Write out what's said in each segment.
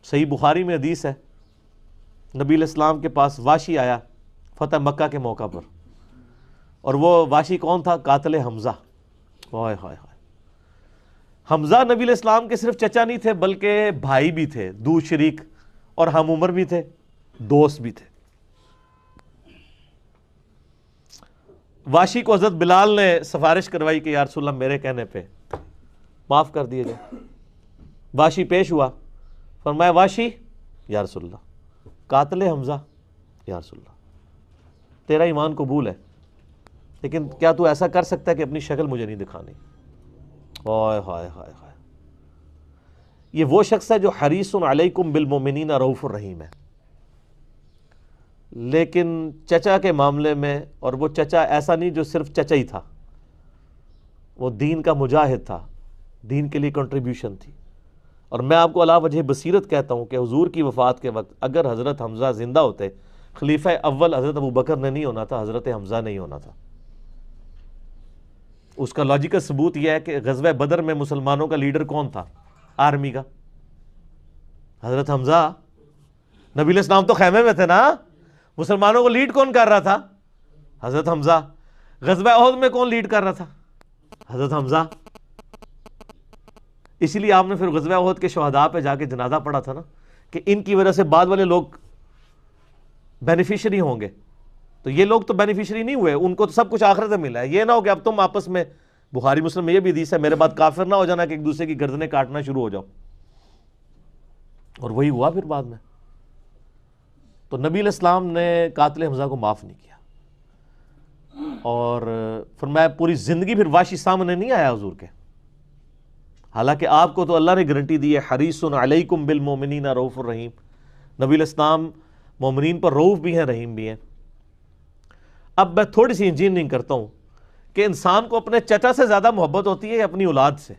صحیح بخاری میں حدیث ہے، نبی علیہ السلام کے پاس واشی آیا فتح مکہ کے موقع پر، اور وہ واشی کون تھا؟ قاتل حمزہ۔ ہائے ہائے ہائے، حمزہ نبی علیہ السلام کے صرف چچا نہیں تھے بلکہ بھائی بھی تھے، دو شریک، اور ہم عمر بھی تھے، دوست بھی تھے۔ واشی کو حضرت بلال نے سفارش کروائی کہ یا رسول اللہ میرے کہنے پہ معاف کر دیے جائے۔ واشی پیش ہوا، فرمایا واشی یا رسول اللہ قاتل حمزہ، یا رسول اللہ تیرا ایمان قبول ہے، لیکن کیا تو ایسا کر سکتا ہے کہ اپنی شکل مجھے نہیں دکھانی؟ ہائے ہائے ہائے ہائے، یہ وہ شخص ہے جو حریص علیکم بالمؤمنین رؤوف الرحیم ہے، لیکن چچا کے معاملے میں، اور وہ چچا ایسا نہیں جو صرف چچا ہی تھا، وہ دین کا مجاہد تھا، دین کے لیے کنٹریبیوشن تھی۔ اور میں آپ کو علا وجہ بصیرت کہتا ہوں کہ حضور کی وفات کے وقت اگر حضرت حمزہ زندہ ہوتے، خلیفہ اول حضرت ابو بکر نے نہیں ہونا تھا، حضرت حمزہ نہیں ہونا تھا۔ اس کا لاجیکل ثبوت یہ ہے کہ غزوہ بدر میں مسلمانوں کا لیڈر کون تھا آرمی کا؟ حضرت حمزہ۔ نبی علیہ السلام تو خیمے میں تھے نا، مسلمانوں کو لیڈ کون کر رہا تھا؟ حضرت حمزہ۔ غزوہ احد میں کون لیڈ کر رہا تھا؟ حضرت حمزہ۔ اسی لیے آپ نے پھر غزوہ احد کے شہداء پہ جا کے جنازہ پڑھا تھا نا، کہ ان کی وجہ سے بعد والے لوگ بینیفیشری ہوں گے، تو یہ لوگ تو بینیفیشری نہیں ہوئے، ان کو تو سب کچھ آخرت میں ملا ہے۔ یہ نہ ہو کہ اب تم آپس میں، بخاری مسلم میں یہ بھی حدیث ہے، میرے بعد کافر نہ ہو جانا کہ ایک دوسرے کی گردنیں کاٹنا شروع ہو جاؤ، اور وہی ہوا پھر بعد میں۔ تو نبی علیہ السلام نے قاتل حمزہ کو معاف نہیں کیا، اور فرمایا پوری زندگی پھر واشی سامنے نہیں آیا حضور کے، حالانکہ آپ کو تو اللہ نے گارنٹی دی ہے حریص علیکم بالمؤمنین رؤوف الرحیم۔ نبی علیہ السلام مومنین پر رؤوف بھی ہیں، رحیم بھی ہیں۔ اب میں تھوڑی سی انجینئرنگ کرتا ہوں کہ انسان کو اپنے چچا سے زیادہ محبت ہوتی ہے یا اپنی اولاد سے؟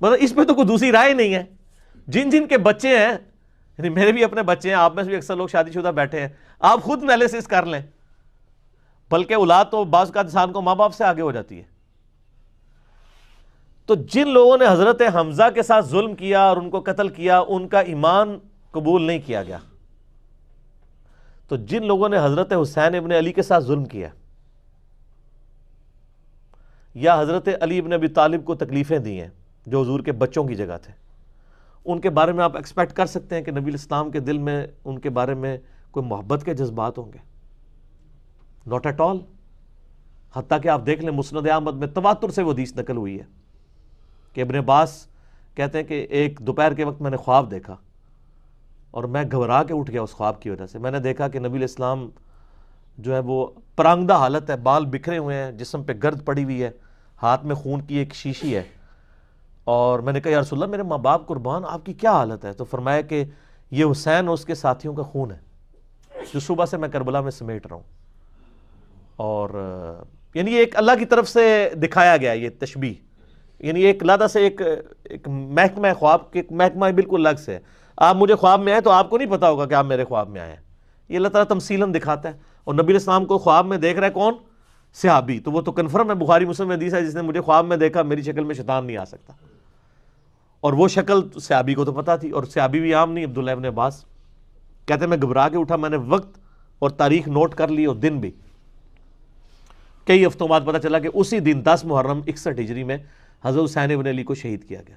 مطلب اس پہ تو کوئی دوسری رائے نہیں ہے۔ جن جن کے بچے ہیں، یعنی میرے بھی اپنے بچے ہیں، آپ میں سے بھی اکثر لوگ شادی شدہ بیٹھے ہیں، آپ خود انالیسس کر لیں، بلکہ اولاد تو بعض کا انسان کو ماں باپ سے آگے ہو جاتی ہے۔ تو جن لوگوں نے حضرت حمزہ کے ساتھ ظلم کیا اور ان کو قتل کیا، ان کا ایمان قبول نہیں کیا گیا۔ تو جن لوگوں نے حضرت حسین ابن علی کے ساتھ ظلم کیا، یا حضرت علی ابن ابی طالب کو تکلیفیں دی ہیں جو حضور کے بچوں کی جگہ تھے، ان کے بارے میں آپ ایکسپیکٹ کر سکتے ہیں کہ نبی الاسلام کے دل میں ان کے بارے میں کوئی محبت کے جذبات ہوں گے؟ Not at all. حتیٰ کہ آپ دیکھ لیں مسند احمد میں تواتر سے وہ حدیث نقل ہوئی ہے کہ ابن عباس کہتے ہیں کہ ایک دوپہر کے وقت میں نے خواب دیکھا اور میں گھبرا کے اٹھ گیا اس خواب کی وجہ سے۔ میں نے دیکھا کہ نبی علیہ السلام جو ہے وہ پرانگدہ حالت ہے، بال بکھرے ہوئے ہیں، جسم پہ گرد پڑی ہوئی ہے، ہاتھ میں خون کی ایک شیشی ہے، اور میں نے کہا یا رسول اللہ میرے ماں باپ قربان، آپ کی کیا حالت ہے؟ تو فرمایا کہ یہ حسین اور اس کے ساتھیوں کا خون ہے جو صبح سے میں کربلا میں سمیٹ رہا ہوں۔ اور یعنی یہ ایک اللہ کی طرف سے دکھایا گیا یہ تشبیہ، یعنی ایک علیحدہ سے ایک محکمہ خواب کے محکمہ بالکل الگ سے ہے۔ آپ مجھے خواب میں آئے تو آپ کو نہیں پتا ہوگا کہ آپ میرے خواب میں آئے ہیں، یہ اللہ تعالیٰ تمثیلاً دکھاتا ہے۔ اور نبی علیہ السلام کو خواب میں دیکھ رہا ہے کون؟ صحابی، تو وہ تو کنفرم ہے، بخاری مسلم میں حدیث ہے جس نے مجھے خواب میں دیکھا میری شکل میں شیطان نہیں آ سکتا، اور وہ شکل صحابی کو تو پتا تھی، اور صحابی بھی عام نہیں، عبداللہ ابن عباس کہتے ہیں میں گھبرا کے اٹھا، میں نے وقت اور تاریخ نوٹ کر لی اور دن بھی، کئی ہفتوں بعد پتہ چلا کہ اسی دن 10 محرم 61 ہجری میں حضرت حسین ابن علی کو شہید کیا گیا۔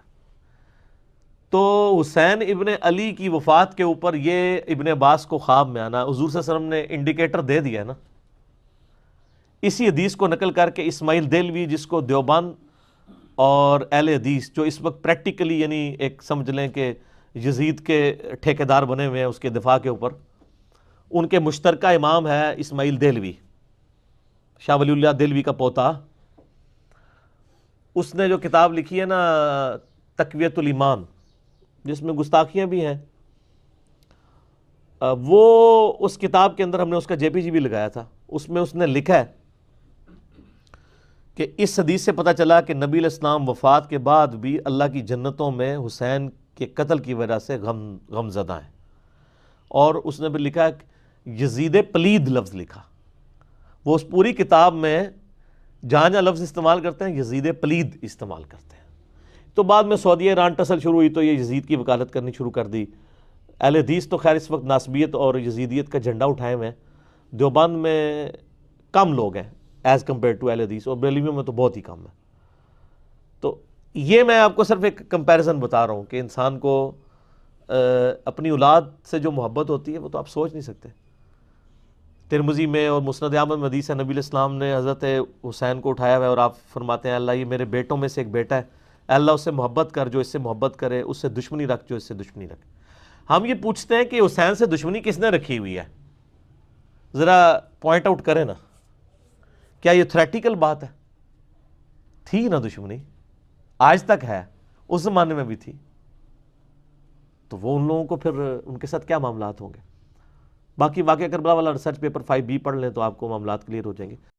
تو حسین ابن علی کی وفات کے اوپر یہ ابن عباس کو خواب میں آنا، حضور صلی اللہ علیہ وسلم نے انڈیکیٹر دے دیا ہے نا۔ اسی حدیث کو نقل کر کے اسماعیل دہلوی، جس کو دیوبند اور اہل حدیث جو اس وقت پریکٹیکلی یعنی ایک سمجھ لیں کہ یزید کے ٹھیکیدار بنے ہوئے ہیں اس کے دفاع کے اوپر، ان کے مشترکہ امام ہے اسماعیل دہلوی، شاہ ولی اللہ دہلوی کا پوتا۔ اس نے جو کتاب لکھی ہے نا تقویت الایمان، جس میں گستاخیاں بھی ہیں، وہ اس کتاب کے اندر ہم نے اس کا جے پی جی بھی لگایا تھا، اس میں اس نے لکھا ہے کہ اس حدیث سے پتہ چلا کہ نبی علیہ السلام وفات کے بعد بھی اللہ کی جنتوں میں حسین کے قتل کی وجہ سے غم زدہ ہیں۔ اور اس نے بھی لکھا کہ یزید پلید لفظ لکھا، وہ اس پوری کتاب میں جہاں جہاں لفظ استعمال کرتے ہیں یزید پلید استعمال کرتے ہیں۔ تو بعد میں سعودیہ ایران ٹسل شروع ہوئی تو یہ یزید کی وکالت کرنی شروع کر دی. اہل حدیث تو خیر اس وقت ناسبیت اور یزیدیت کا جھنڈا اٹھائے ہوئے ہیں. دیوبند میں کم لوگ ہیں ایز کمپیئر ٹو اہل حدیث, اور بریلویوں میں تو بہت ہی کم ہے. تو یہ میں آپ کو صرف ایک کمپیریزن بتا رہا ہوں کہ انسان کو اپنی اولاد سے جو محبت ہوتی ہے وہ تو آپ سوچ نہیں سکتے. ترمذی میں اور مسند احمد میں حدیث ہے, نبی علیہ السلام نے حضرت حسین کو اٹھایا ہوا ہے اور آپ فرماتے ہیں اللہ یہ میرے بیٹوں میں سے ایک بیٹا ہے, اللہ اس سے محبت کر جو اس سے محبت کرے, اس سے دشمنی رکھ جو اس سے دشمنی رکھے. ہم یہ پوچھتے ہیں کہ حسین سے دشمنی کس نے رکھی ہوئی ہے, ذرا پوائنٹ آؤٹ کریں نا. کیا یہ تھریٹیکل بات ہے؟ تھی نا دشمنی, آج تک ہے, اس زمانے میں بھی تھی. تو وہ ان لوگوں کو پھر ان کے ساتھ کیا معاملات ہوں گے. باقی واقعہ کربلا والا ریسرچ پیپر 5B پڑھ لیں تو آپ کو معاملات کلیئر ہو جائیں گے.